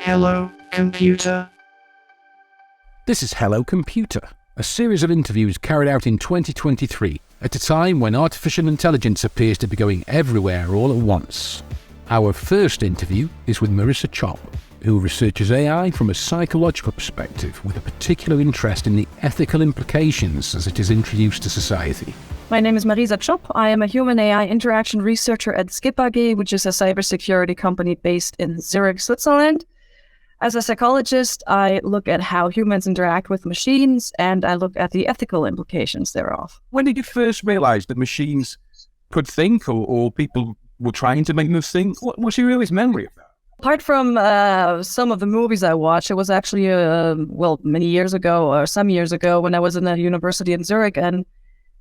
Hello, computer. This is Hello Computer, a series of interviews carried out in 2023 at a time when artificial intelligence appears to be going everywhere all at once. Our first interview is with Marisa Tschopp, who researches AI from a psychological perspective with a particular interest in the ethical implications as it is introduced to society. My name is Marisa Tschopp. I am a human AI interaction researcher at Skip AG, which is a cybersecurity company based in Zurich, Switzerland. As a psychologist, I look at how humans interact with machines, and I look at the ethical implications thereof. When did you first realise that machines could think, or people were trying to make them think? What's your earliest memory of that? Apart from some of the movies I watched, it was actually, many years ago, or some years ago, when I was in a university in Zurich, and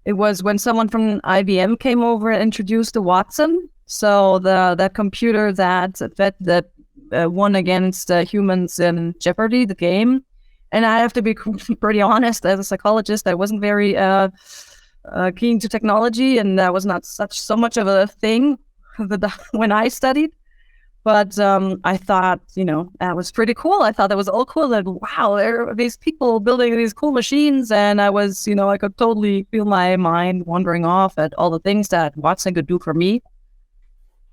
it was when someone from IBM came over and introduced the Watson. So that computer that won against humans in Jeopardy, the game. And I have to be pretty honest, as a psychologist, I wasn't very keen to technology, and that was not so much of a thing when I studied. But I thought, that was pretty cool. I thought that was all cool. That, wow, there are these people building these cool machines. And I was, I could totally feel my mind wandering off at all the things that Watson could do for me.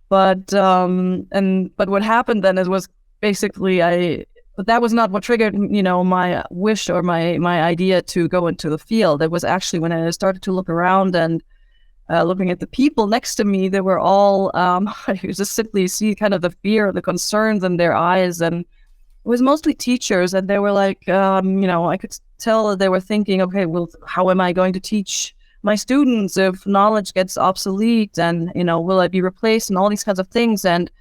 But what happened then, it was basically but that was not what triggered, my wish or my idea to go into the field. It was actually when I started to look around and looking at the people next to me, they were all, you just simply see kind of the fear, the concerns in their eyes. And it was mostly teachers. And they were like, I could tell that they were thinking, okay, well, how am I going to teach my students if knowledge gets obsolete? And, will I be replaced, and all these kinds of things. And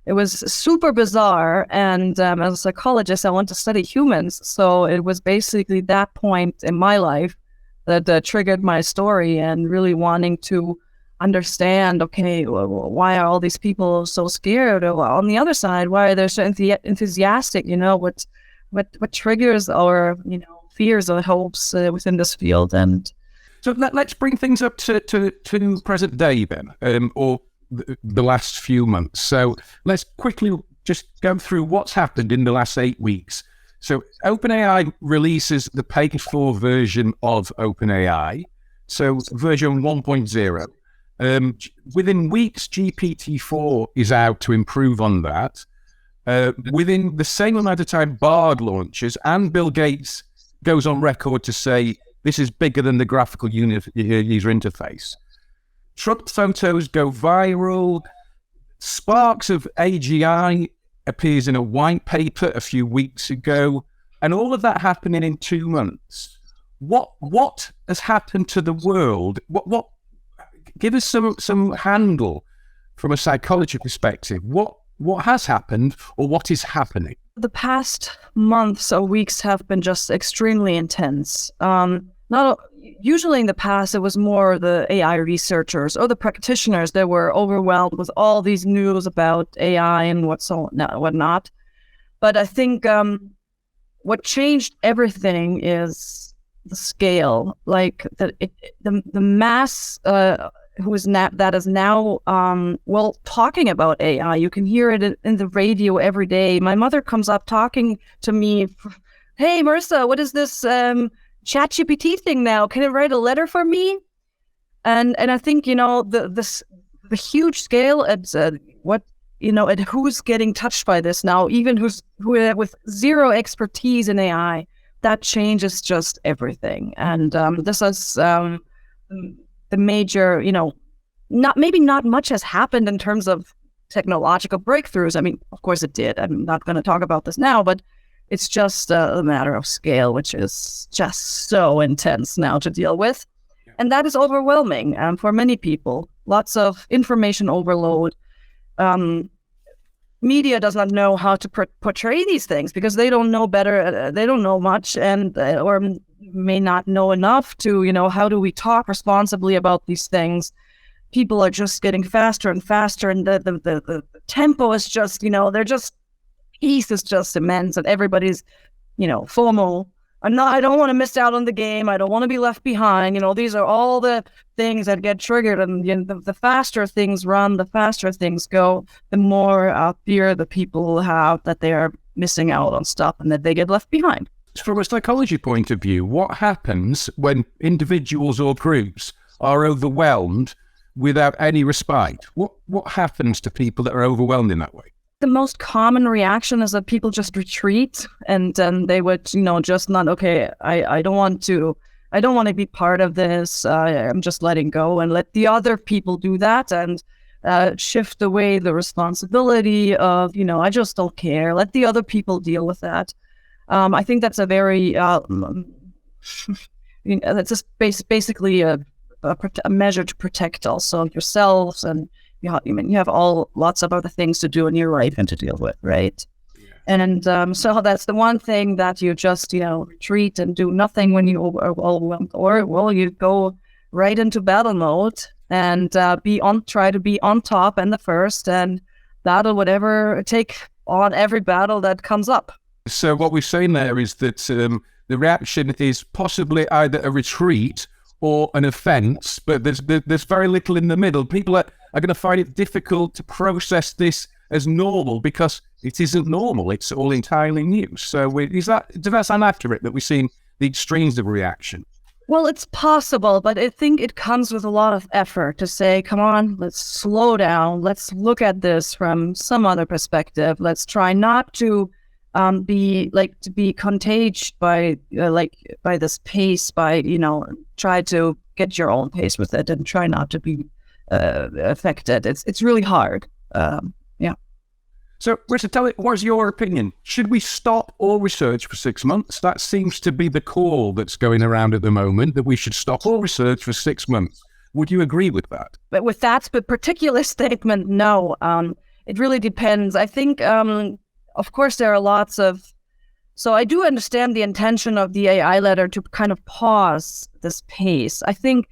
it was super bizarre. And as a psychologist, I want to study humans. So it was basically that point in my life that triggered my story, and really wanting to understand, okay, why are all these people so scared? Or on the other side, why are they so enthusiastic? What triggers our, fears or hopes within this field? And so let's bring things up to present day then, or the last few months. So let's quickly just go through what's happened in the last 8 weeks. So OpenAI releases the paid for version of OpenAI, so version 1.0. Within weeks, GPT-4 is out to improve on that. Within the same amount of time, Bard launches, and Bill Gates goes on record to say this is bigger than the graphical user interface. Trump photos go viral. Sparks of AGI appears in a white paper a few weeks ago, and all of that happening in 2 months. What has happened to the world? What give us some handle from a psychology perspective. What has happened, or what is happening? The past months or weeks have been just extremely intense. Usually in the past, it was more the AI researchers or the practitioners that were overwhelmed with all these news about AI and whatnot. But I think what changed everything is the scale, like the mass that is now talking about AI. You can hear it in the radio every day. My mother comes up talking to me, "Hey, Marisa, what is this Chachi Beauty thing now? Can you write a letter for me?" And I think the huge scale at at who's getting touched by this now, even who with zero expertise in AI, that changes just everything. And this is the major, not much has happened in terms of technological breakthroughs. I mean, of course it did. I'm not going to talk about this now, but it's just a matter of scale, which is just so intense now to deal with. And that is overwhelming for many people. Lots of information overload. Media does not know how to portray these things because they don't know better. They don't know much, and or may not know enough to, how do we talk responsibly about these things? People are just getting faster and faster, and the tempo is just, they're just, peace is just immense, and everybody's, FOMO. I don't want to miss out on the game. I don't want to be left behind. These are all the things that get triggered, and the faster things run, the faster things go, the more fear the people have that they are missing out on stuff and that they get left behind. From a psychology point of view, what happens when individuals or groups are overwhelmed without any respite? What happens to people that are overwhelmed in that way? The most common reaction is that people just retreat and they would, just not, okay, I don't want to be part of this. I'm just letting go and let the other people do that and shift away the responsibility of, I just don't care. Let the other people deal with that. I think that's a very, that's just basically a measure to protect also yourselves, and you have lots of other things to do in your life and to deal with, right? Yeah. And so that's the one thing that you just retreat and do nothing when you are overwhelmed, or you go right into battle mode and try to be on top and the first and battle take on every battle that comes up. So what we're saying there is that the reaction is possibly either a retreat or an offence, but there's very little in the middle. People are going to find it difficult to process this as normal because it isn't normal. It's all entirely new. So does that sound accurate, that we're seeing the extremes of reaction? Well, it's possible, but I think it comes with a lot of effort to say, come on, let's slow down. Let's look at this from some other perspective. Let's try not to be contagious by this pace, try to get your own pace with it and try not to be affected. It's really hard. Yeah. So, Marisa, tell me, what's your opinion? Should we stop all research for 6 months? That seems to be the call that's going around at the moment, that we should stop all research for 6 months. Would you agree with that? But with that particular statement, no. It really depends. I think, of course, there are lots of... So I do understand the intention of the AI letter to kind of pause this pace. I think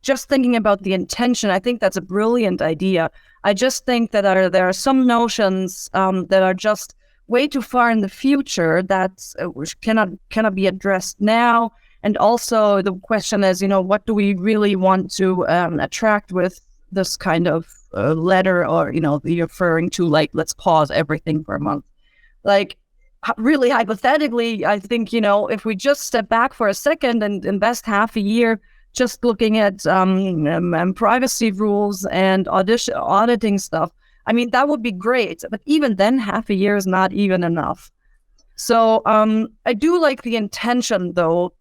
just thinking about the intention, I think that's a brilliant idea. I just think that there are some notions that are just way too far in the future that cannot be addressed now. And also the question is, what do we really want to attract with this kind of letter, or, you're referring to, let's pause everything for a month. Really hypothetically, I think, if we just step back for a second and invest half a year just looking at privacy rules and auditing stuff, I mean, that would be great. But even then, half a year is not even enough. So I do like the intention, though,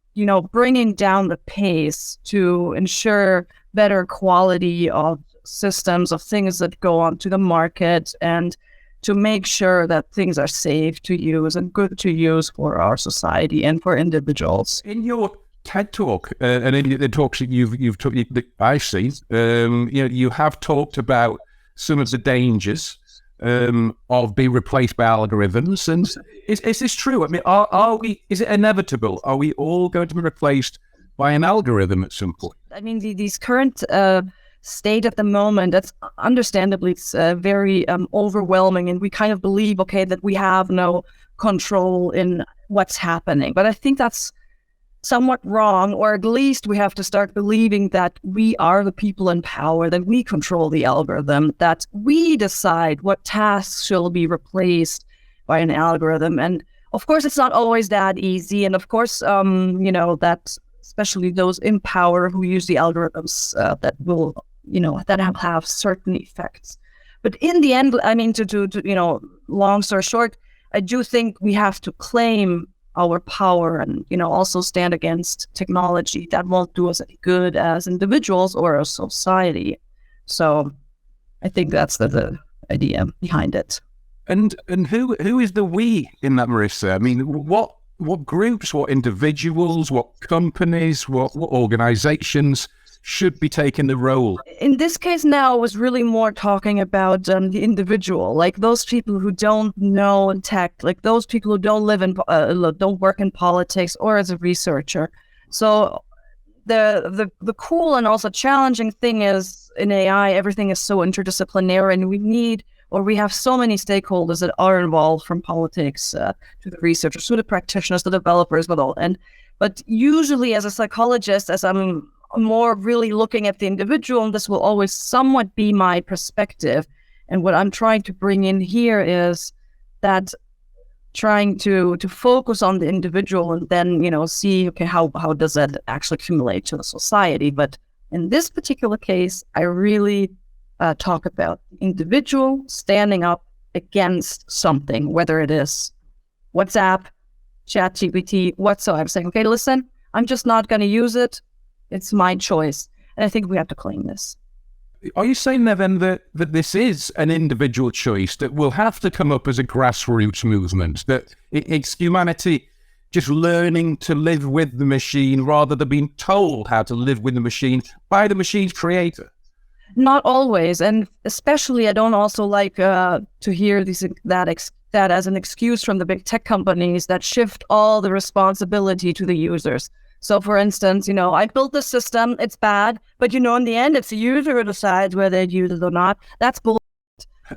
bringing down the pace to ensure better quality of systems, of things that go onto the market, and to make sure that things are safe to use and good to use for our society and for individuals. In your TED Talk, and in the talks that you've talked, I've seen, you have talked about some of the dangers of being replaced by algorithms. And is this true? I mean, is it inevitable? Are we all going to be replaced by an algorithm at some point? I mean, these current state at the moment, that's understandably, it's very overwhelming, and we kind of believe, that we have no control in what's happening. But I think that's somewhat wrong, or at least we have to start believing that we are the people in power, that we control the algorithm, that we decide what tasks shall be replaced by an algorithm. And of course, it's not always that easy. And of course, that especially those in power who use the algorithms that will, that have certain effects. But in the end, I mean, to long story short, I do think we have to claim our power and, also stand against technology that won't do us any good as individuals or as society. So I think that's the idea behind it. And who is the we in that, Marisa? I mean, what groups, what individuals, what companies, what organizations should be taking the role? In this case now, I was really more talking about the individual, like those people who don't know tech, like those people who don't live in, don't work in politics or as a researcher. So the cool and also challenging thing is in AI, everything is so interdisciplinary, and we have so many stakeholders that are involved, from politics to the researchers, to the practitioners, the developers, but usually as a psychologist, as I'm more really looking at the individual, and this will always somewhat be my perspective. And what I'm trying to bring in here is that trying to focus on the individual and then, see, okay, how does that actually accumulate to the society? But in this particular case, I really talk about individual standing up against something, whether it is WhatsApp, Chachi Beauty, whatsoever, saying, okay, listen, I'm just not going to use it. It's my choice. And I think we have to claim this. Are you saying there then that this is an individual choice that will have to come up as a grassroots movement, that it's humanity just learning to live with the machine rather than being told how to live with the machine by the machine's creator? Not always. And especially, I don't also like to hear that as an excuse from the big tech companies that shift all the responsibility to the users. So, for instance, I built the system, it's bad, but in the end, it's the user who decides whether they use it or not. That's bullshit.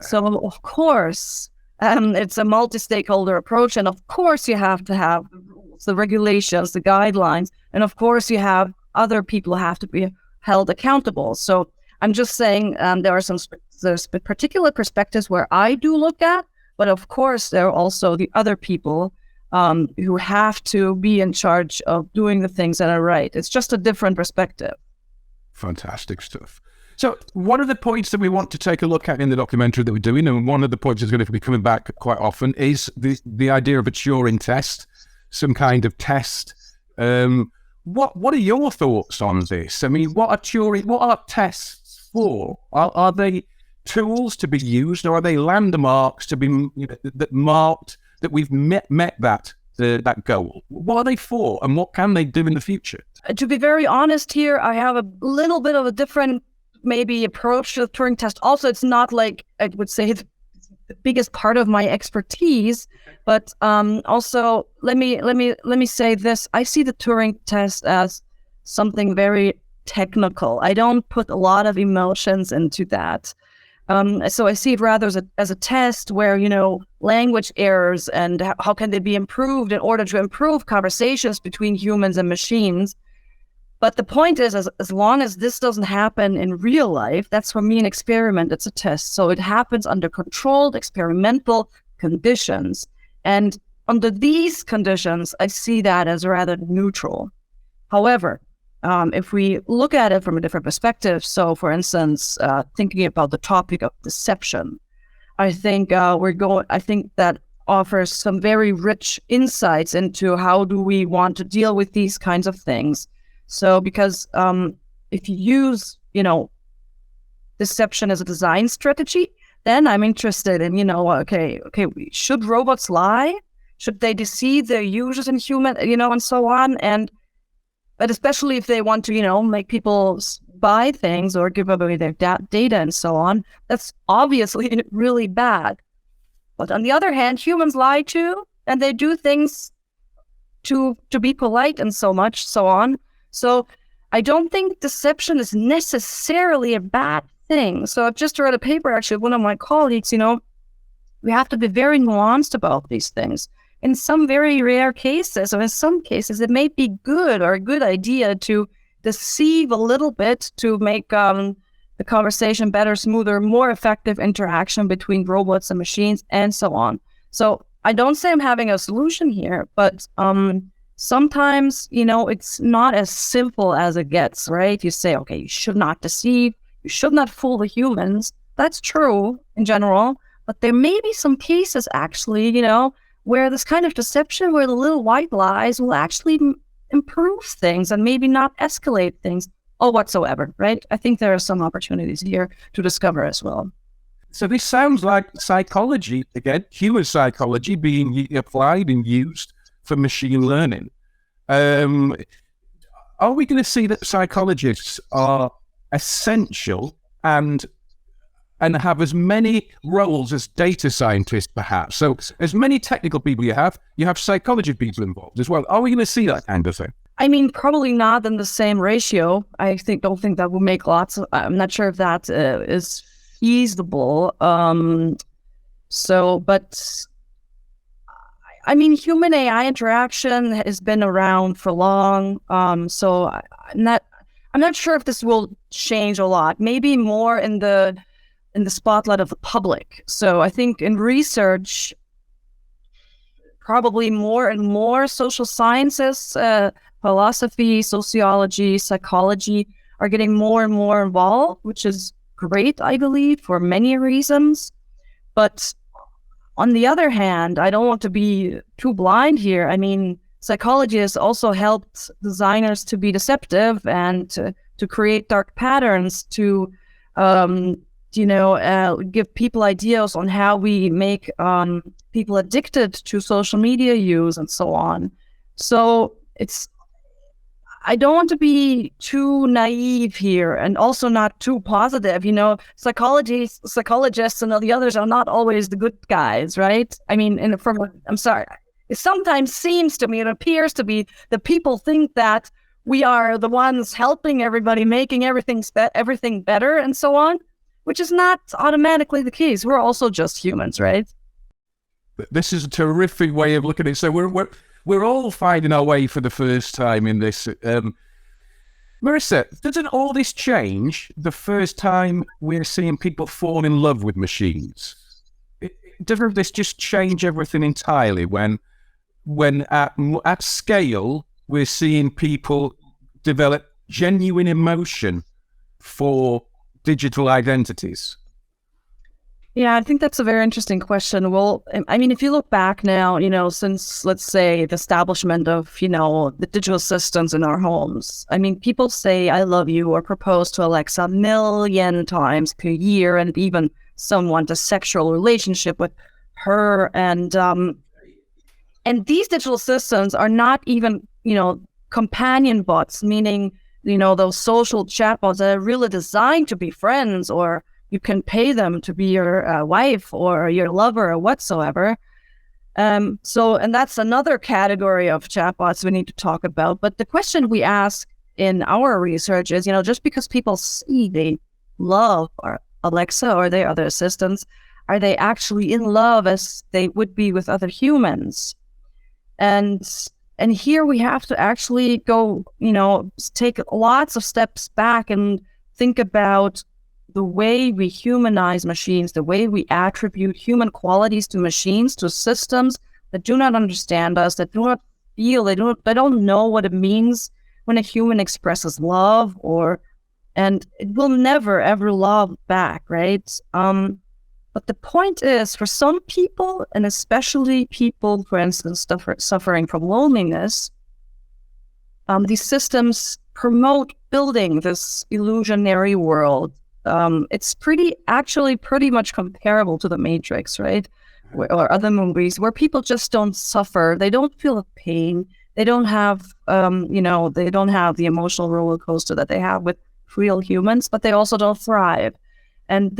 So, of course, it's a multi-stakeholder approach, and of course, you have to have the rules, the regulations, the guidelines, and of course, you have other people have to be held accountable. So, I'm just saying there are there's particular perspectives where I do look at, but of course, there are also the other people who have to be in charge of doing the things that are right. It's just a different perspective. Fantastic stuff. So one of the points that we want to take a look at in the documentary that we're doing, and one of the points that's going to be coming back quite often, is the idea of a Turing test, some kind of test. What are your thoughts on this? I mean, what are tests for? Are they tools to be used, or are they landmarks to be that marked that we've met that goal? What are they for, and what can they do in the future? To be very honest here, I have a little bit of a different maybe approach to the Turing test. Also, it's not like I would say the biggest part of my expertise, but also let me say this: I see the Turing test as something very technical. I don't put a lot of emotions into that. So I see it rather as a test where, language errors and how can they be improved in order to improve conversations between humans and machines. But the point is, as long as this doesn't happen in real life, that's for me an experiment. It's a test. So it happens under controlled experimental conditions. And under these conditions, I see that as rather neutral. However, if we look at it from a different perspective, so for instance, thinking about the topic of deception, I think that offers some very rich insights into how do we want to deal with these kinds of things. So because if you use, deception as a design strategy, then I'm interested in, okay, should robots lie? Should they deceive their users and human, and so on? But especially if they want to, make people buy things or give away their data and so on, that's obviously really bad. But on the other hand, humans lie too, and they do things to be polite and so on. So I don't think deception is necessarily a bad thing. So I've just read a paper, actually, one of my colleagues, we have to be very nuanced about these things. In some very rare cases, or in some cases, it may be good or a good idea to deceive a little bit to make the conversation better, smoother, more effective interaction between robots and machines, and so on. So I don't say I'm having a solution here, but sometimes, it's not as simple as it gets, right? You say, okay, you should not deceive, you should not fool the humans. That's true in general, but there may be some cases actually, where this kind of deception, where the little white lies will actually improve things and maybe not escalate things or whatsoever, right? I think there are some opportunities here to discover as well. So this sounds like psychology, again, human psychology being applied and used for machine learning. Are we going to see that psychologists are essential and have as many roles as data scientists, perhaps? So as many technical people you have psychology people involved as well. Are we going to see that kind of thing? I mean, probably not in the same ratio. Don't think that would make lots of, I'm not sure if that is feasible. But I mean, human AI interaction has been around for long. So I'm not sure if this will change a lot. Maybe more in the spotlight of the public. So I think in research, probably more and more social sciences, philosophy, sociology, psychology are getting more and more involved, which is great, I believe, for many reasons. But on the other hand, I don't want to be too blind here. I mean, psychology has also helped designers to be deceptive and to create dark patterns, to give people ideas on how we make people addicted to social media use and so on. So I don't want to be too naive here and also not too positive. Psychologists and all the others are not always the good guys, right? I mean, I'm sorry. It sometimes seems to me, it appears to be that people think that we are the ones helping everybody, making everything better and so on, which is not automatically the case. We're also just humans, right? This is a terrific way of looking at it. So we're all finding our way for the first time in this. Marisa, doesn't all this change the first time we're seeing people fall in love with machines? Doesn't this just change everything entirely when at scale we're seeing people develop genuine emotion for digital identities? Yeah, I think that's a very interesting question. Well, I mean, if you look back now, since, let's say, the establishment of, the digital systems in our homes, I mean, people say, I love you, or propose to Alexa 1 million times per year, and even some want a sexual relationship with her. And these digital systems are not even, companion bots, meaning, those social chatbots that are really designed to be friends, or you can pay them to be your wife or your lover or whatsoever. And that's another category of chatbots we need to talk about. But the question we ask in our research is, just because people see they love or Alexa or their other assistants, are they actually in love as they would be with other humans? And here we have to actually go, take lots of steps back and think about the way we humanize machines, the way we attribute human qualities to machines, to systems that do not understand us, that do not feel, they don't know what it means when a human expresses love, and it will never ever love back, right? But the point is, for some people, and especially people, for instance, suffering from loneliness, these systems promote building this illusionary world. It's pretty much comparable to The Matrix, right? Or other movies where people just don't suffer. They don't feel the pain. They don't have, they don't have the emotional roller coaster that they have with real humans, but they also don't thrive. And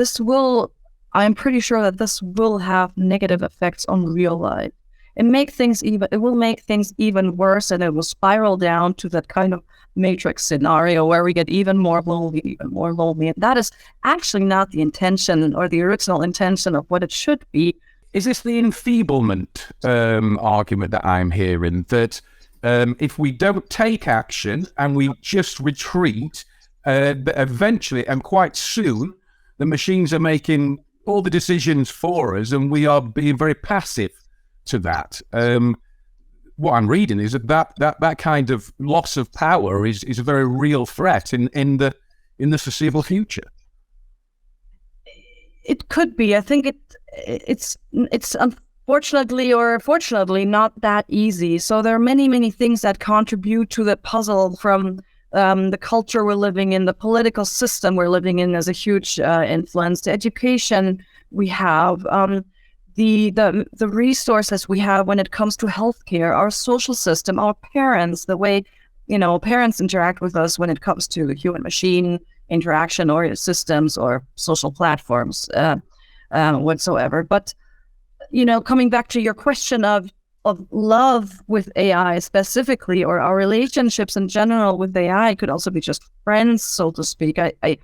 I'm pretty sure that this will have negative effects on real life. It will make things even worse, and it will spiral down to that kind of Matrix scenario where we get even more lonely. And that is actually not the intention or the original intention of what it should be. Is this the enfeeblement argument that I'm hearing, that if we don't take action and we just retreat, eventually and quite soon, the machines are making all the decisions for us and we are being very passive to that? What I'm reading is that kind of loss of power is a very real threat in the foreseeable future. It could be. I think it's unfortunately or fortunately not that easy. So there are many things that contribute to the puzzle, from the culture we're living in, the political system we're living in as a huge influence, the education we have, the resources we have when it comes to healthcare, our social system, our parents, the way parents interact with us when it comes to human-machine interaction or systems or social platforms whatsoever. But coming back to your question of love with AI specifically, or our relationships in general with AI, could also be just friends, so to speak. I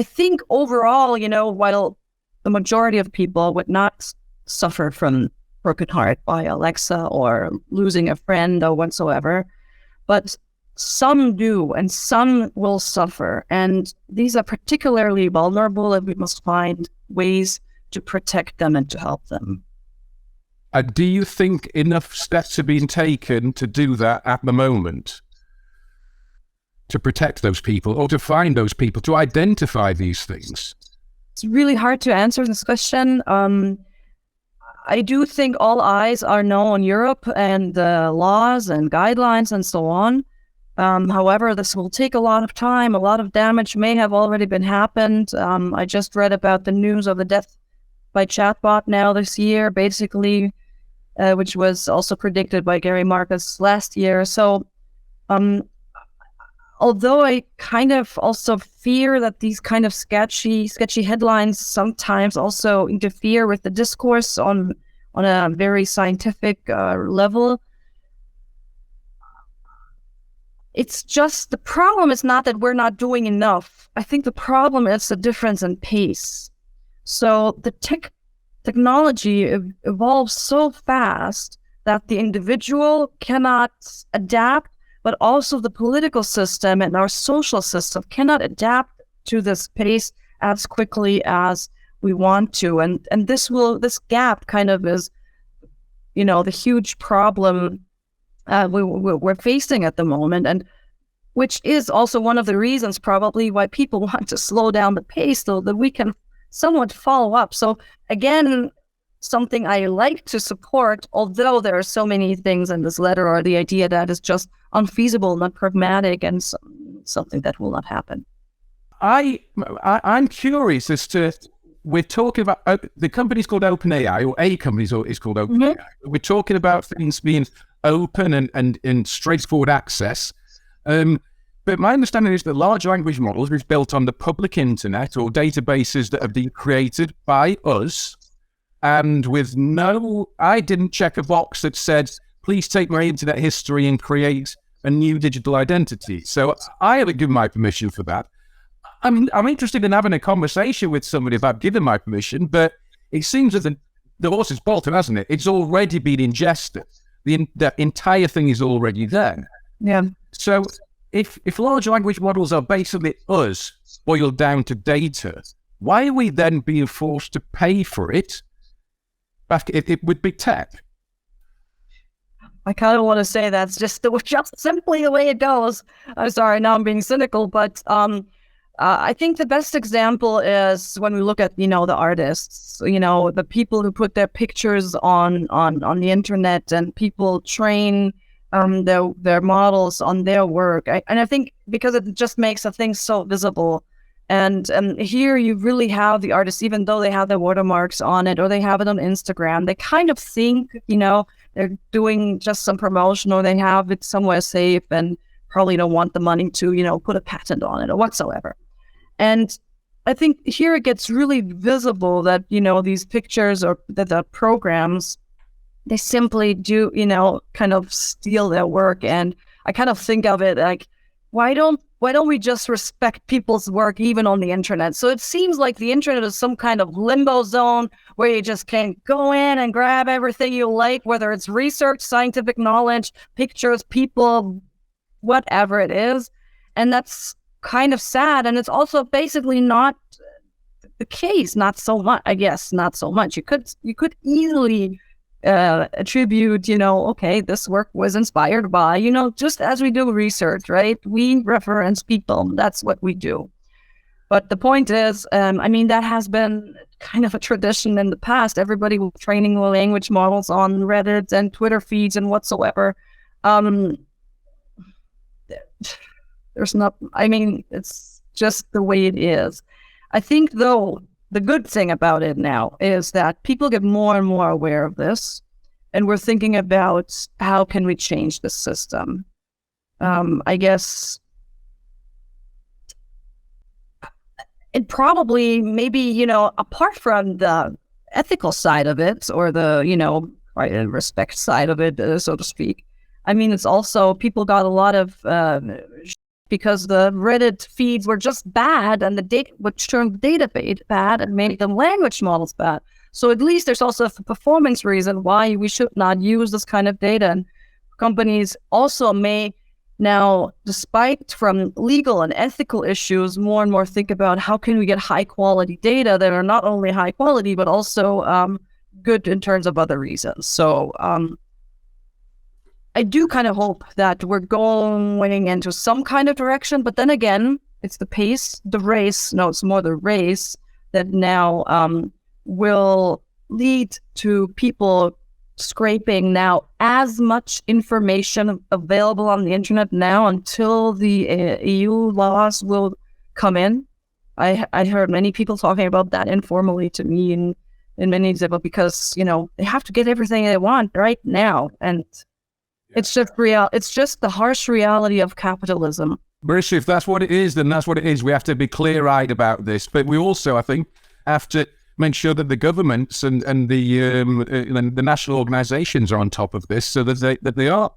think overall, while the majority of people would not suffer from broken heart by Alexa or losing a friend or whatsoever, but some do, and some will suffer. And these are particularly vulnerable, and we must find ways to protect them and to help them. Do you think enough steps are being taken to do that at the moment? To protect those people, or to find those people, to identify these things? It's really hard to answer this question. I do think all eyes are now on Europe and the laws and guidelines and so on. However, this will take a lot of time. A lot of damage may have already been happened. I just read about the news of the death by chatbot now this year, basically, which was also predicted by Gary Marcus last year. So, although I kind of also fear that these kind of sketchy headlines sometimes also interfere with the discourse on a very scientific level, it's just, the problem is not that we're not doing enough. I think the problem is the difference in pace. So the technology evolves so fast that the individual cannot adapt, but also the political system and our social system cannot adapt to this pace as quickly as we want to. And this gap kind of is, the huge problem we're facing at the moment, and which is also one of the reasons probably why people want to slow down the pace so that we can somewhat follow up. So again, something I like to support, although there are so many things in this letter, or the idea that is just unfeasible, not pragmatic, and something that will not happen. I'm curious as to, we're talking about, the company's called OpenAI, or a company is called OpenAI. Mm-hmm. We're talking about things being open and straightforward access. But my understanding is that large language models is built on the public internet or databases that have been created by us, and with I didn't check a box that said, please take my internet history and create a new digital identity. So I haven't given my permission for that. I'm interested in having a conversation with somebody about giving my permission, but it seems that the horse is bolted, hasn't it? It's already been ingested. The entire thing is already there. Yeah. So if large language models are basically us boiled down to data, why are we then being forced to pay for it back it with big tech? I kind of want to say that's just simply the way it goes. I'm sorry, now I'm being cynical, but I think the best example is when we look at, the artists, the people who put their pictures on the internet, and people train their models on their work. And I think because it just makes a thing so visible. And here you really have the artists, even though they have their watermarks on it, or they have it on Instagram, they kind of think, they're doing just some promotion, or they have it somewhere safe and probably don't want the money to, put a patent on it or whatsoever. And I think here it gets really visible that, these pictures or the programs, they simply do, kind of steal their work. And I kind of think of it like, why don't we just respect people's work even on the internet? So it seems like the internet is some kind of limbo zone where you just can't go in and grab everything you like, whether it's research, scientific knowledge, pictures, people, whatever it is. And that's kind of sad. And it's also basically not the case. Not so much, I guess, not so much. You could easily attribute, okay, this work was inspired by, just as we do research, right? We reference people. That's what we do. But the point is, that has been kind of a tradition in the past. Everybody was training language models on Reddit and Twitter feeds and whatsoever. There's not, it's just the way it is. I think, though, the good thing about it now is that people get more and more aware of this, and we're thinking about how can we change the system. I guess it probably, maybe, apart from the ethical side of it, or the, respect side of it, so to speak. It's also, people got a lot of because the Reddit feeds were just bad, and the data which turned the data bad and made the language models bad. So at least there's also a performance reason why we should not use this kind of data. And companies also may now, despite from legal and ethical issues, more and more think about how can we get high quality data that are not only high quality, but also good in terms of other reasons. So I do kind of hope that we're going into some kind of direction, but then again, it's the race that now will lead to people scraping now as much information available on the internet now until the EU laws will come in. I heard many people talking about that informally to me in many examples, because they have to get everything they want right now, and it's just it's just the harsh reality of capitalism. Marisa, if that's what it is, then that's what it is. We have to be clear-eyed about this, but we also, I think, have to make sure that the governments and the national organisations are on top of this, so that they are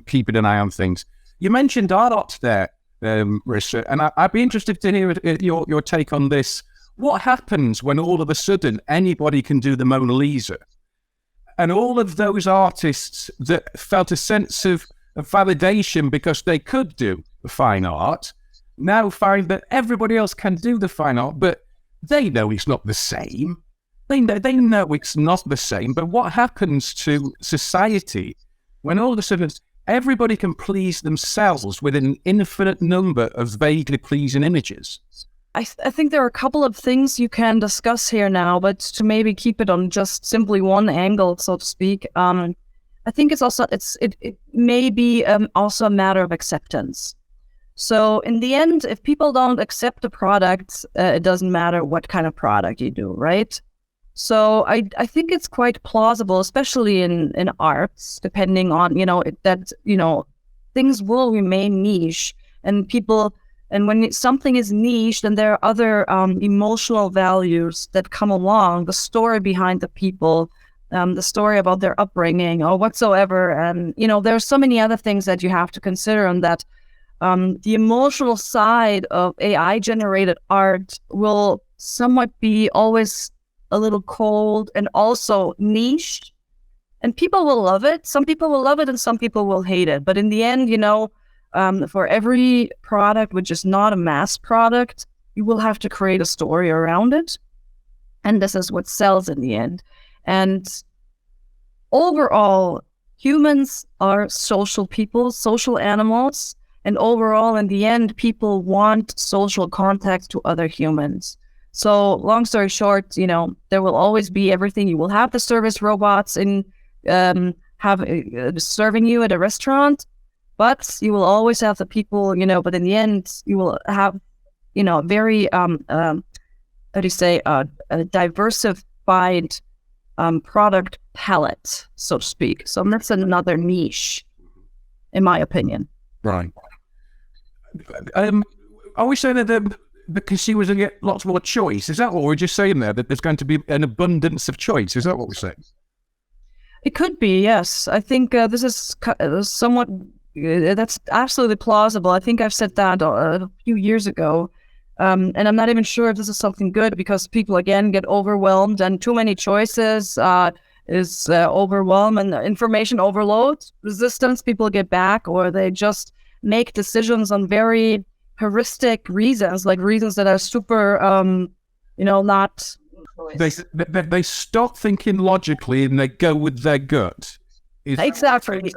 keeping an eye on things. You mentioned art there, Marisa, and I'd be interested to hear your take on this. What happens when all of a sudden anybody can do the Mona Lisa, and all of those artists that felt a sense of validation because they could do the fine art now find that everybody else can do the fine art, but they know it's not the same. They know it's not the same. But what happens to society when all of a sudden everybody can please themselves with an infinite number of vaguely pleasing images? I think there are a couple of things you can discuss here now, but to maybe keep it on just simply one angle, so to speak, I think it may be also a matter of acceptance. So in the end, if people don't accept the product, it doesn't matter what kind of product you do, right? So I think it's quite plausible, especially in arts, depending on, things will remain niche, and when something is niche, then there are other emotional values that come along, the story behind the people, the story about their upbringing or whatsoever. And, there's so many other things that you have to consider, and that the emotional side of AI-generated art will somewhat be always a little cold and also niche. And people will love it. Some people will love it and some people will hate it. But in the end, for every product which is not a mass product, you will have to create a story around it. And this is what sells in the end. And overall, humans are social people, social animals. And overall, in the end, people want social contact to other humans. So long story short, there will always be everything. You will have the service robots serving you at a restaurant, but you will always have the people, but in the end, you will have, very, a diversified product palette, so to speak. So that's another niche, in my opinion. Right. Are we saying that the consumers will get lots more choice? Is that what we're just saying there? That there's going to be an abundance of choice? Is that what we're saying? It could be, yes. I think this is somewhat, that's absolutely plausible. I think I've said that a few years ago. And I'm not even sure if this is something good, because people, again, get overwhelmed, and too many choices is overwhelm, and information overload resistance. People get back, or they just make decisions on very heuristic reasons, like reasons that are super, not... They stop thinking logically and they go with their gut. Exactly.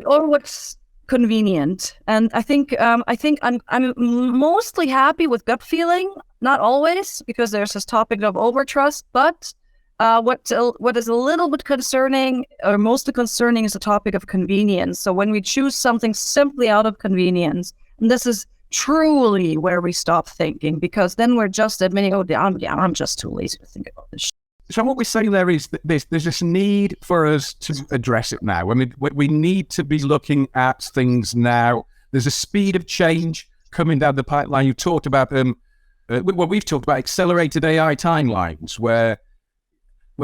Or what's convenient. And I think I'm mostly happy with gut feeling, not always, because there's this topic of overtrust, but what is a little bit concerning, or mostly concerning, is the topic of convenience. So when we choose something simply out of convenience, and this is truly where we stop thinking, because then we're just admitting, I'm just too lazy to think about this. So what we're saying there is that there's this need for us to address it now. I mean, we need to be looking at things now. There's a speed of change coming down the pipeline. You talked about we've talked about accelerated AI timelines, where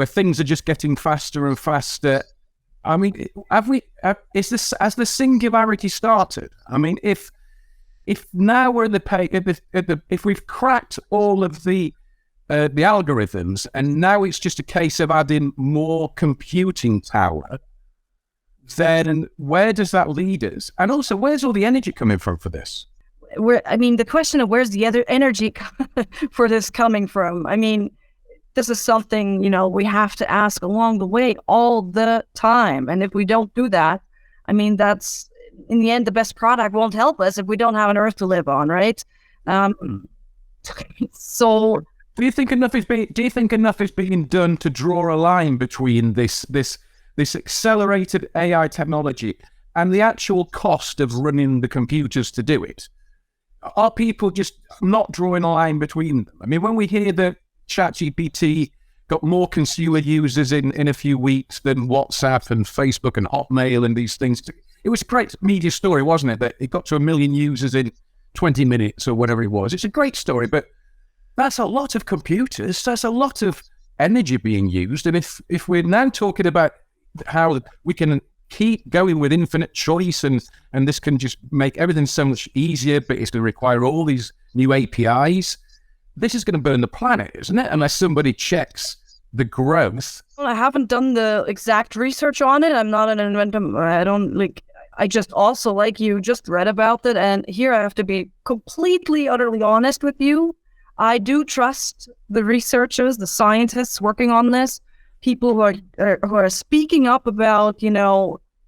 things are just getting faster and faster. I mean, has the singularity started? I mean, if now we're if we've cracked all of the algorithms, and now it's just a case of adding more computing power, then where does that lead us? And also, where's all the energy coming from for this? The question of where's the other energy for this coming from? I mean, this is something, we have to ask along the way all the time. And if we don't do that, I mean, that's in the end, the best product won't help us if we don't have an earth to live on, right? So do you think enough is being done to draw a line between this accelerated AI technology and the actual cost of running the computers to do it? Are people just not drawing a line between them? I mean, when we hear that Chachi Beauty got more consumer users in a few weeks than WhatsApp and Facebook and Hotmail and these things, it was a great media story, wasn't it? That it got to 1 million users in 20 minutes or whatever it was. It's a great story, but that's a lot of computers. That's a lot of energy being used. And if we're now talking about how we can keep going with infinite choice and this can just make everything so much easier, but it's going to require all these new APIs, this is going to burn the planet, isn't it? Unless somebody checks the growth. Well, I haven't done the exact research on it. I'm not an inventor. I just also, like you, just read about it. And here I have to be completely, utterly honest with you. I do trust the researchers, the scientists working on this, people who are speaking up about,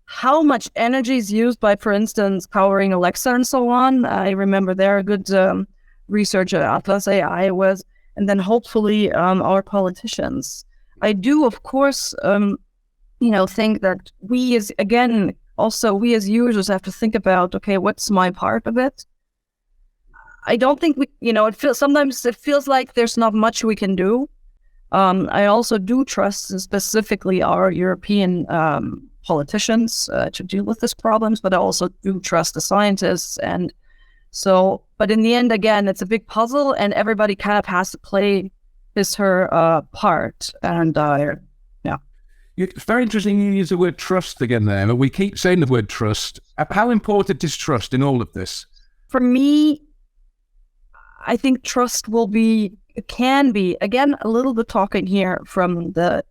how much energy is used by, for instance, powering Alexa and so on. I remember there a good researcher, Atlas AI was, and then hopefully our politicians. I do, of course, think that we as users have to think about, okay, what's my part of it? I don't think sometimes it feels like there's not much we can do. I also do trust specifically our European politicians to deal with these problems, but I also do trust the scientists. And so, but in the end, again, it's a big puzzle and everybody kind of has to play her part. And yeah. It's very interesting you use the word trust again there. We keep saying the word trust. How important is trust in all of this? For me, I think trust can be, again, a little bit talking here from the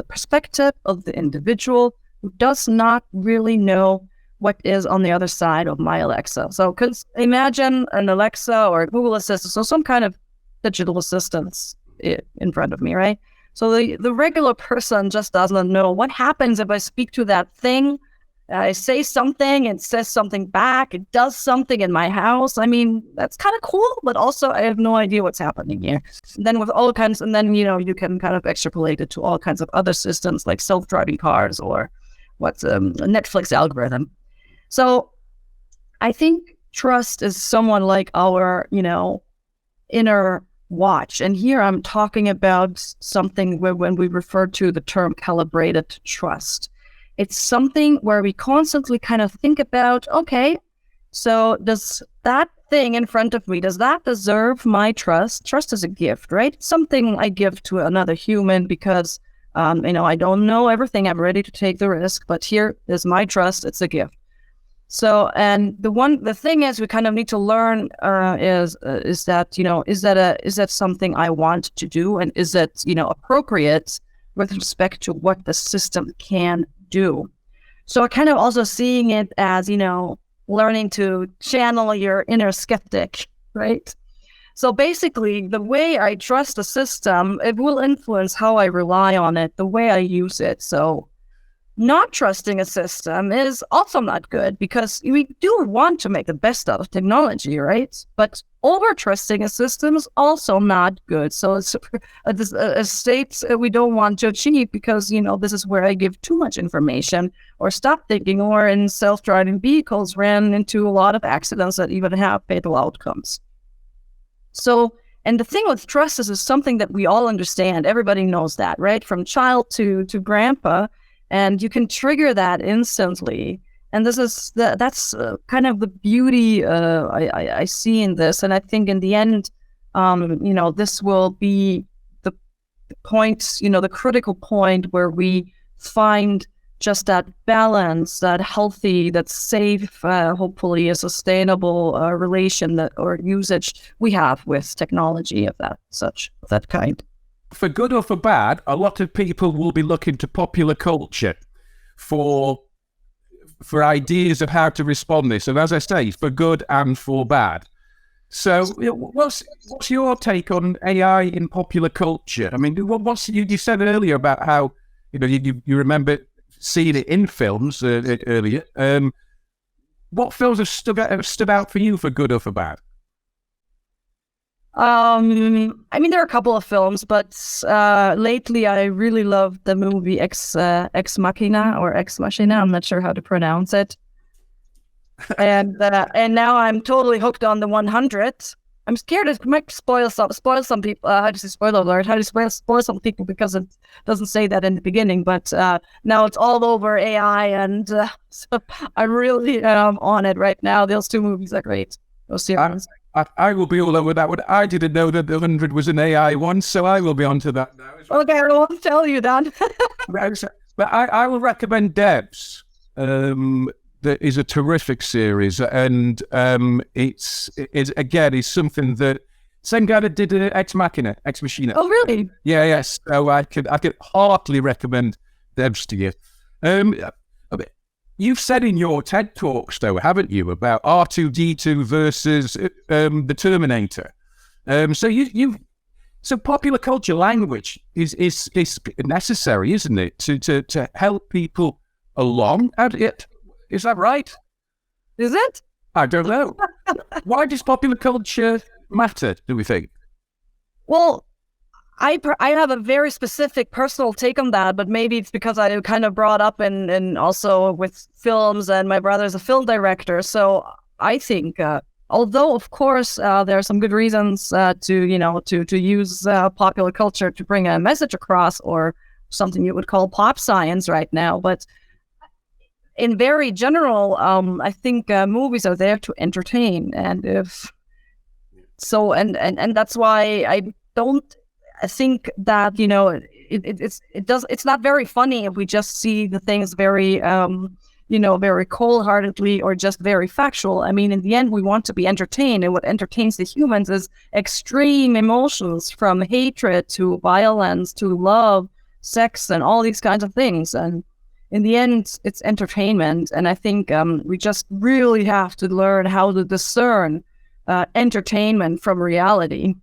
perspective of the individual who does not really know what is on the other side of my Alexa. So imagine an Alexa or a Google Assistant, so some kind of digital assistants in front of me, right? So the regular person just doesn't know what happens if I speak to that thing. I say something, it says something back, it does something in my house. I mean, that's kind of cool, but also I have no idea what's happening here. And then with all kinds, and then, you can kind of extrapolate it to all kinds of other systems like self-driving cars or what's a Netflix algorithm. So I think trust is someone like our, inner watch. And here I'm talking about something where when we refer to the term calibrated trust, it's something where we constantly kind of think about, okay, so does that thing in front of me, does that deserve my trust? Trust is a gift, right? It's something I give to another human because, I don't know everything. I'm ready to take the risk, but here is my trust. It's a gift. So, and the thing is, we kind of need to learn is that something I want to do, and is it appropriate with respect to what the system can do. So kind of also seeing it as, learning to channel your inner skeptic, right? So basically, the way I trust a system, it will influence how I rely on it, the way I use it. So not trusting a system is also not good because we do want to make the best out of technology, right? But over trusting a system is also not good. So it's a state we don't want to achieve because, this is where I give too much information or stop thinking, or in self-driving vehicles ran into a lot of accidents that even have fatal outcomes. So, and the thing with trust is something that we all understand. Everybody knows that, right? From child to grandpa. And you can trigger that instantly. And that's kind of the beauty I see in this. And I think in the end, this will be the point, the critical point where we find just that balance, that healthy, that safe, hopefully a sustainable relation or usage we have with technology of that kind. For good or for bad, a lot of people will be looking to popular culture for ideas of how to respond to this. And as I say, for good and for bad. So, what's your take on AI in popular culture? I mean, you said earlier about how you remember seeing it in films earlier. What films have stood out for you for good or for bad? I mean, there are a couple of films, but lately I really loved the movie Ex Machina or Ex Machina. I'm not sure how to pronounce it. And now I'm totally hooked on the 100. I'm scared it might spoil some people. How to say spoiler alert? How to spoil some people because it doesn't say that in the beginning. But now it's all over AI, and so I really am on it right now. Those two movies are great. Those series. I will be all over that one. I didn't know that the 100 was an AI one, so I will be onto that now. Okay, I won't tell you that. But I will recommend Debs. That is a terrific series, and it's something that same guy that did Ex Machina. Oh, really? Yeah, yes. So I could heartily recommend Debs to you. You've said in your TED Talks, though, haven't you, about R2-D2 versus the Terminator? So popular culture language is necessary, isn't it, to help people along? Is that right? Is it? I don't know. Why does popular culture matter, do we think? Well, I have a very specific personal take on that, but maybe it's because I kind of brought up in also with films, and my brother's a film director. So I think, although of course there are some good reasons to use popular culture to bring a message across, or something you would call pop science right now, but in very general, I think movies are there to entertain, and and that's why I don't think that it's not very funny if we just see the things very very cold-heartedly or just very factual. I mean, in the end, we want to be entertained, and what entertains the humans is extreme emotions, from hatred to violence to love, sex, and all these kinds of things. And in the end, it's entertainment, and I think we just really have to learn how to discern entertainment from reality.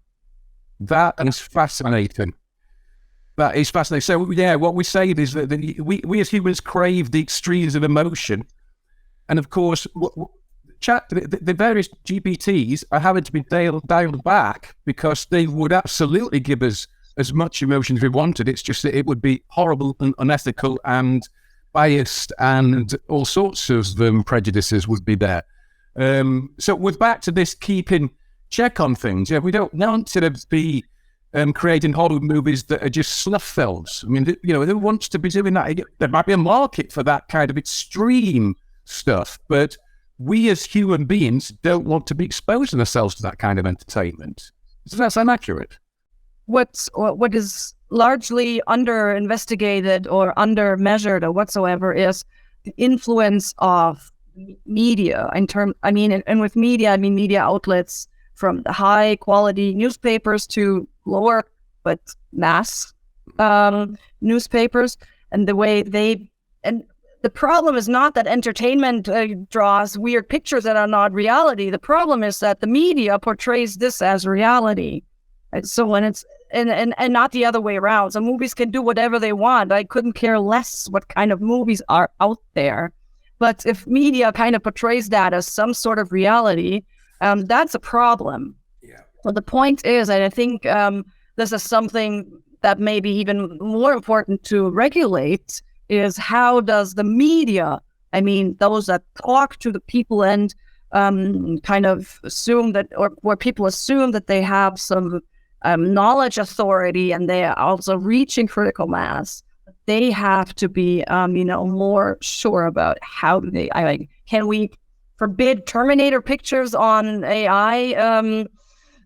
That is fascinating. That is fascinating. So, yeah, what we say is that we as humans crave the extremes of emotion, and of course, the various GPTs are having to be dialed back because they would absolutely give us as much emotion as we wanted. It's just that it would be horrible and unethical and biased, and all sorts of prejudices would be there. So we're back to this keeping check on things. Yeah, we don't want to be creating Hollywood movies that are just snuff films. I mean, who wants to be doing that? There might be a market for that kind of extreme stuff, but we as human beings don't want to be exposing ourselves to that kind of entertainment. Does that sound accurate? What is largely under-investigated or under-measured or whatsoever is the influence of media. And with media, I mean media outlets, from the high-quality newspapers to lower but mass newspapers, and the way and the problem is not that entertainment draws weird pictures that are not reality. The problem is that the media portrays this as reality. And so when it's and not the other way around. So movies can do whatever they want. I couldn't care less what kind of movies are out there. But if media kind of portrays that as some sort of reality, that's a problem. Yeah. Well, the point is, and I think this is something that may be even more important to regulate, is how does the media, I mean, those that talk to the people and kind of assume that, or where people assume that they have some knowledge authority and they are also reaching critical mass, they have to be, more sure about how do they, can we forbid Terminator pictures on AI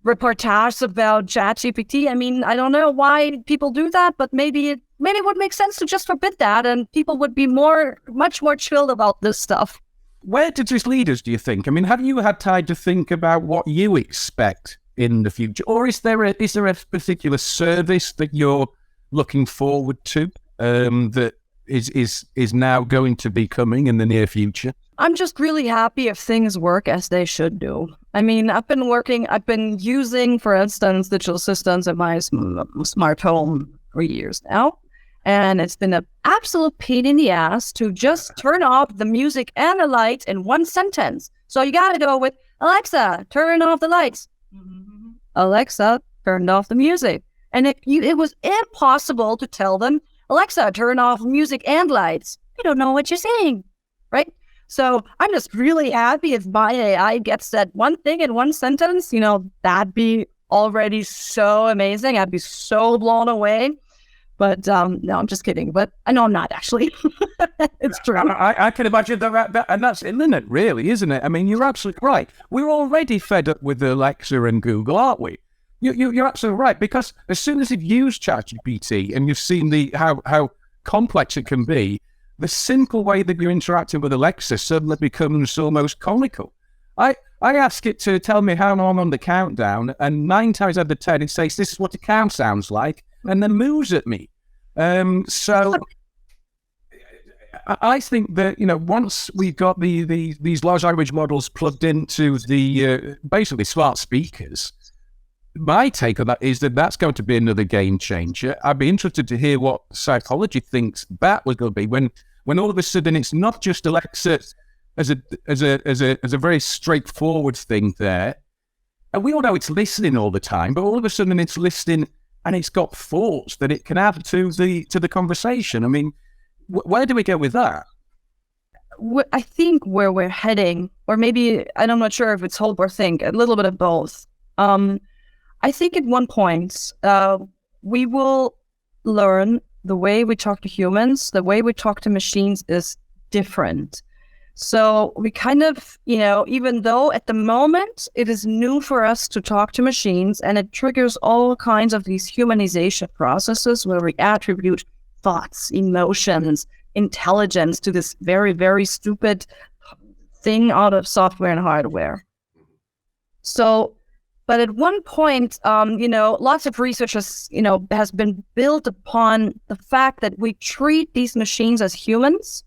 reportage about Chachi Beauty? I mean, I don't know why people do that, but maybe it would make sense to just forbid that, and people would be much more chilled about this stuff. Where did this lead us, do you think? I mean, have you had time to think about what you expect in the future, or is there a particular service that you're looking forward to that is now going to be coming in the near future? I'm just really happy if things work as they should do. I mean, I've been using, for instance, digital assistants in my smart home for years now. And it's been an absolute pain in the ass to just turn off the music and the lights in one sentence. So you got to go with, Alexa, turn off the lights. Alexa, turn off the music. And it was impossible to tell them, Alexa, turn off music and lights. I don't know what you're saying, right? So I'm just really happy if my AI gets that one thing in one sentence, that'd be already so amazing. I'd be so blown away. But no, I'm just kidding. But I know I'm not, actually. It's true. I can imagine that, and that's internet, really, isn't it? I mean, you're absolutely right. We're already fed up with Alexa and Google, aren't we? You're absolutely right, because as soon as you've used Chachi Beauty and you've seen how complex it can be, the simple way that you're interacting with Alexa suddenly becomes almost comical. I ask it to tell me how long I'm on the countdown, and 9 times out of 10 it says, this is what the count sounds like, and then moves at me. So I think that, once we've got these large language models plugged into the basically smart speakers, my take on that is that that's going to be another game changer. I'd be interested to hear what psychology thinks that will be when all of a sudden it's not just Alexa as a very straightforward thing there. And we all know it's listening all the time, but all of a sudden it's listening and it's got thoughts that it can add to the conversation. I mean, where do we go with that? I think where we're heading, or maybe, I'm not sure if it's hope or think, a little bit of both. I think at one point, we will learn the way we talk to humans, the way we talk to machines is different. So we kind of, even though at the moment it is new for us to talk to machines and it triggers all kinds of these humanization processes where we attribute thoughts, emotions, intelligence to this very, very stupid thing out of software and hardware. So, but at one point, lots of research has been built upon the fact that we treat these machines as humans.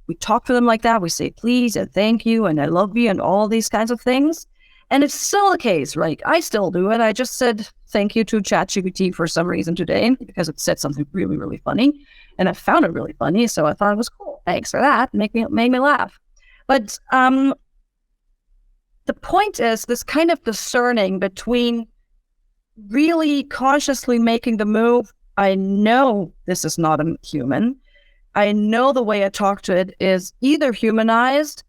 We talk to them like that. We say, please, and thank you, and I love you, and all these kinds of things. And it's still the case, right? I still do it. I just said thank you to Chachi Beauty for some reason today because it said something really, really funny. And I found it really funny, so I thought it was cool. Thanks for that. Made me laugh. But the point is this kind of discerning between really consciously making the move. I know this is not a human. I know the way I talk to it is either humanized,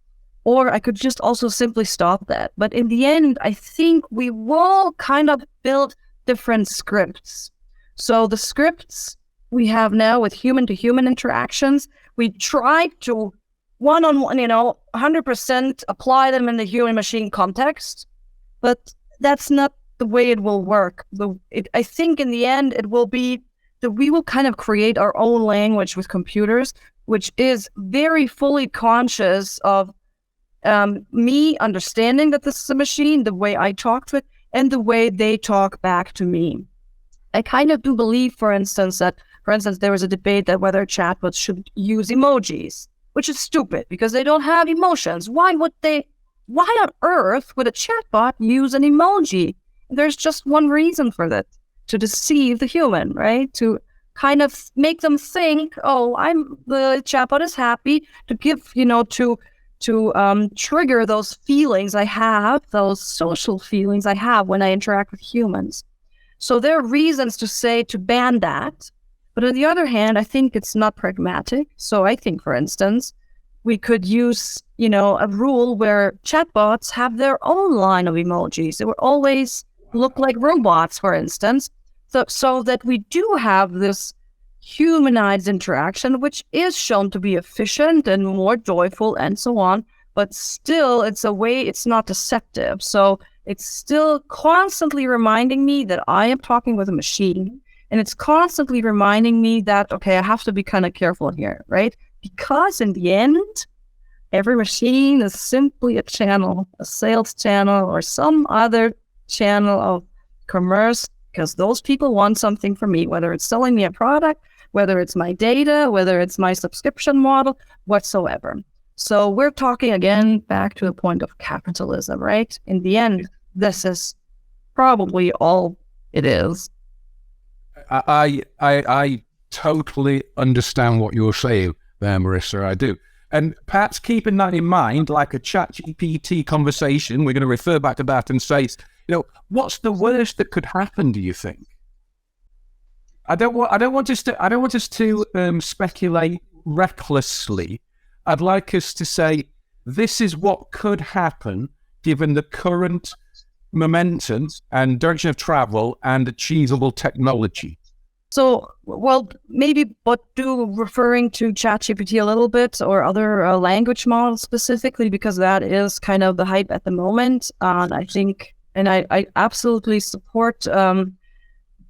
or I could just also simply stop that. But in the end, I think we will kind of build different scripts. So the scripts we have now with human-to-human interactions, we try to one-on-one, 100% apply them in the human-machine context, but that's not the way it will work. I think in the end, it will be that we will kind of create our own language with computers, which is very fully conscious of me understanding that this is a machine, the way I talk to it, and the way they talk back to me. I kind of do believe, for instance, there was a debate that whether chatbots should use emojis, which is stupid because they don't have emotions. Why on earth would a chatbot use an emoji? There's just one reason for that. To deceive the human, right? To kind of make them think, the chatbot is happy, to give, to trigger those feelings I have, those social feelings I have when I interact with humans. So there are reasons to ban that. But on the other hand, I think it's not pragmatic. So I think, for instance, we could use, a rule where chatbots have their own line of emojis. They will always look like robots, for instance, so that we do have this humanized interaction, which is shown to be efficient and more joyful and so on, but still it's not deceptive. So it's still constantly reminding me that I am talking with a machine, and it's constantly reminding me that, okay, I have to be kind of careful here, right? Because in the end, every machine is simply a channel, a sales channel, or some other channel of commerce, because those people want something from me, whether it's selling me a product, whether it's my data, whether it's my subscription model, whatsoever. So we're talking again back to the point of capitalism, right? In the end, this is probably all it is. I totally understand what you're saying there, Marisa. I do. And perhaps keeping that in mind, like a Chachi Beauty conversation, we're going to refer back to that and say, what's the worst that could happen, do you think? I don't want us to speculate recklessly. I'd like us to say, this is what could happen given the current momentum and direction of travel and achievable technology. So, well, maybe, but referring to ChatGPT a little bit or other language models specifically, because that is kind of the hype at the moment. I think, and I absolutely support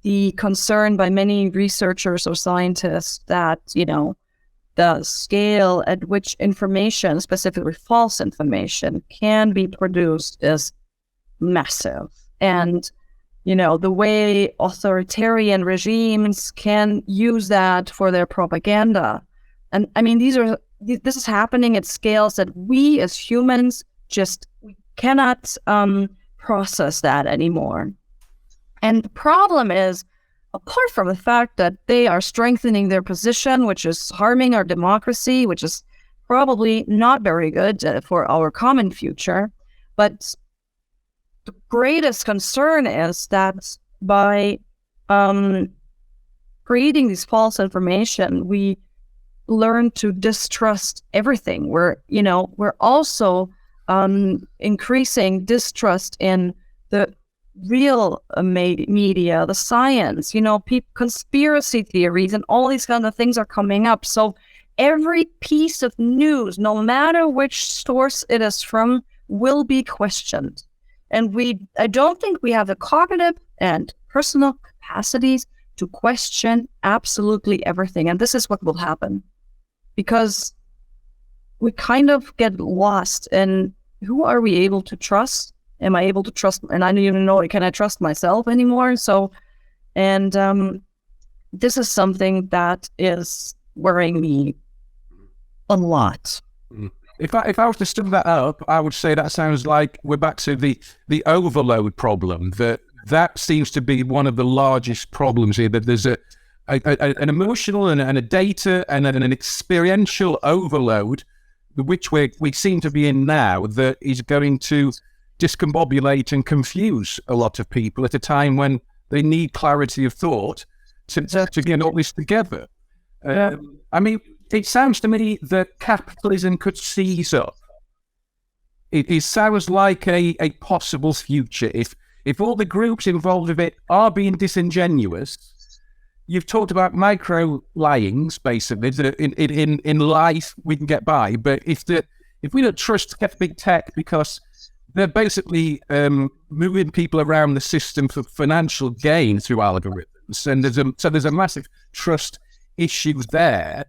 the concern by many researchers or scientists that, the scale at which information, specifically false information, can be produced is massive. And the way authoritarian regimes can use that for their propaganda. And I mean, this is happening at scales that we as humans we cannot process that anymore. And the problem is, apart from the fact that they are strengthening their position, which is harming our democracy, which is probably not very good for our common future, but the greatest concern is that by creating this false information, we learn to distrust everything. We're also increasing distrust in the real media, the science, conspiracy theories, and all these kind of things are coming up. So every piece of news, no matter which source it is from, will be questioned. And I don't think we have the cognitive and personal capacities to question absolutely everything. And this is what will happen, because we kind of get lost in who are we able to trust? Am I able to trust? And I don't even know, can I trust myself anymore? So, and this is something that is worrying me a lot. If I was to sum that up, I would say that sounds like we're back to the overload problem. That seems to be one of the largest problems here. That there's an emotional and a data and an experiential overload, which we seem to be in now, that is going to discombobulate and confuse a lot of people at a time when they need clarity of thought to get all this together. I mean, it sounds to me that capitalism could seize up. It sounds like a possible future. If all the groups involved with it are being disingenuous, you've talked about micro lyings, basically. In life, we can get by. But if we don't trust big tech because they're basically moving people around the system for financial gain through algorithms, and there's a massive trust issue there.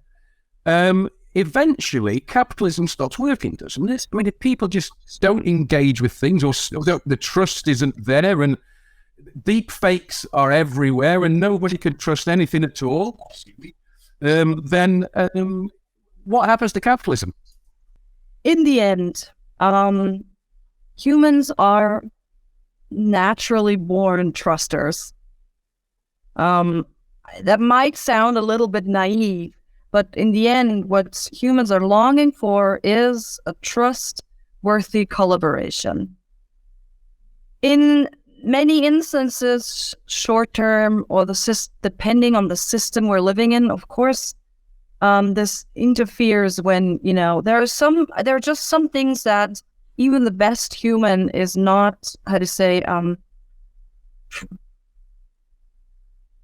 Eventually, capitalism stops working, doesn't it? I mean, if people just don't engage with things, or the trust isn't there, and deep fakes are everywhere, and nobody can trust anything at all, then what happens to capitalism? In the end, humans are naturally born trusters. That might sound a little bit naive, but in the end, what humans are longing for is a trustworthy collaboration. In many instances, short-term or depending on the system we're living in, of course, this interferes when, there are just some things that even the best human is not,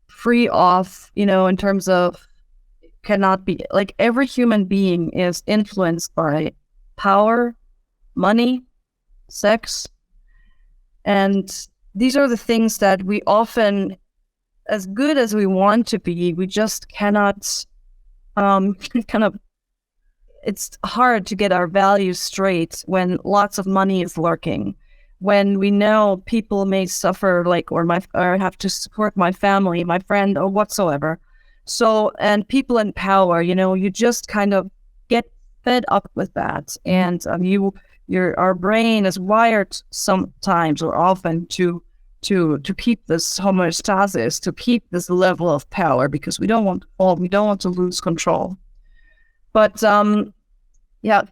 free of, in terms of cannot be, like every human being is influenced by power, money, sex. And these are the things that we often, as good as we want to be, we just cannot it's hard to get our values straight when lots of money is lurking, when we know people may suffer, or have to support my family, my friend, or whatsoever. So, and people in power, you just kind of get fed up with that. And our brain is wired sometimes or often to keep this homeostasis, to keep this level of power, because we don't want to fall, we don't want to lose control. But yeah,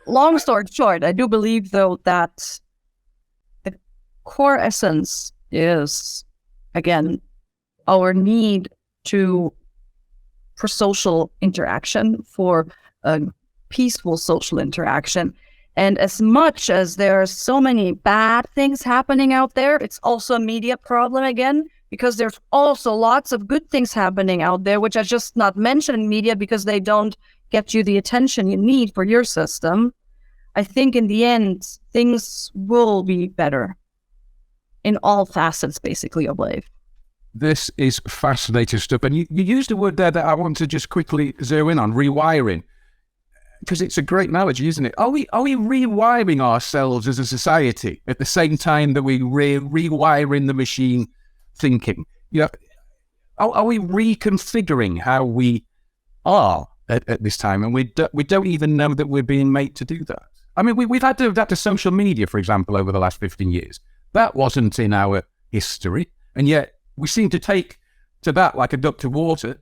long story short, I do believe though that the core essence is, again, our need for social interaction, for a peaceful social interaction. And as much as there are so many bad things happening out there, it's also a media problem again, because there's also lots of good things happening out there, which are just not mentioned in media because they don't get you the attention you need for your system. I think in the end, things will be better in all facets, basically, of life. This is fascinating stuff. And you used a word there that I want to just quickly zero in on, rewiring. Because it's a great analogy, isn't it? Are we rewiring ourselves as a society at the same time that we rewiring the machine thinking? You know, are we reconfiguring how we are at this time? And we don't even know that we're being made to do that. I mean, we've had to adapt to social media, for example, over the last 15 years. That wasn't in our history, and yet we seem to take to that like a duck to water.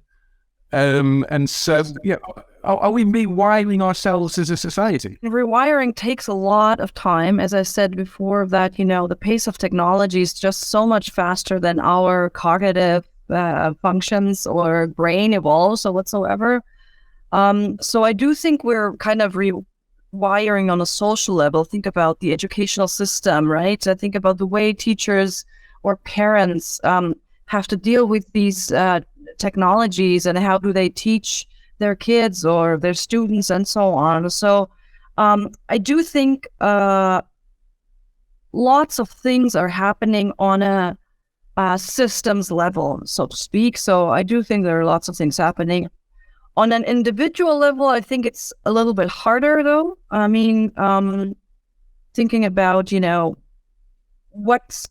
And so, yeah. Are we rewiring ourselves as a society? Rewiring takes a lot of time. As I said before, that, the pace of technology is just so much faster than our cognitive functions or brain evolves or whatsoever. So I do think we're kind of rewiring on a social level. Think about the educational system, right? I think about the way teachers or parents have to deal with these technologies, and how do they teach their kids or their students and so on. So I do think lots of things are happening on a systems level, so to speak. So I do think there are lots of things happening. On an individual level, I think it's a little bit harder though. I mean, thinking about, what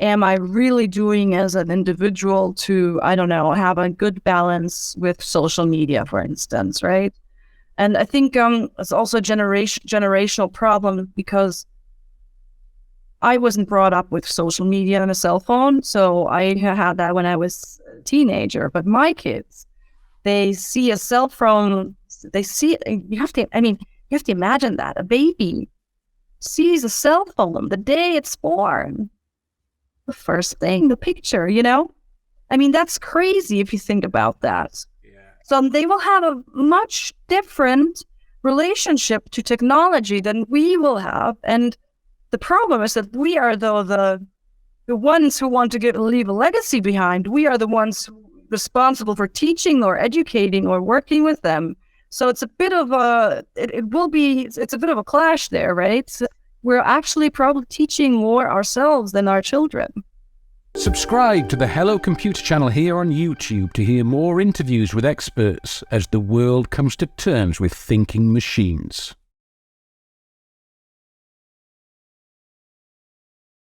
am I really doing as an individual to, I don't know, have a good balance with social media, for instance, right? And I think it's also a generational problem, because I wasn't brought up with social media and a cell phone, so I had that when I was a teenager. But my kids, they see a cell phone, they see it, you have to imagine that. A baby sees a cell phone the day it's born. The first thing, the picture, I mean, that's crazy if you think about that. Yeah. So they will have a much different relationship to technology than we will have. And the problem is that we are, though, the ones who want to leave a legacy behind. We are the ones responsible for teaching or educating or working with them. So it's a bit of it's a bit of a clash there, right? We're actually probably teaching more ourselves than our children. Subscribe to the Hello Computer channel here on YouTube to hear more interviews with experts as the world comes to terms with thinking machines.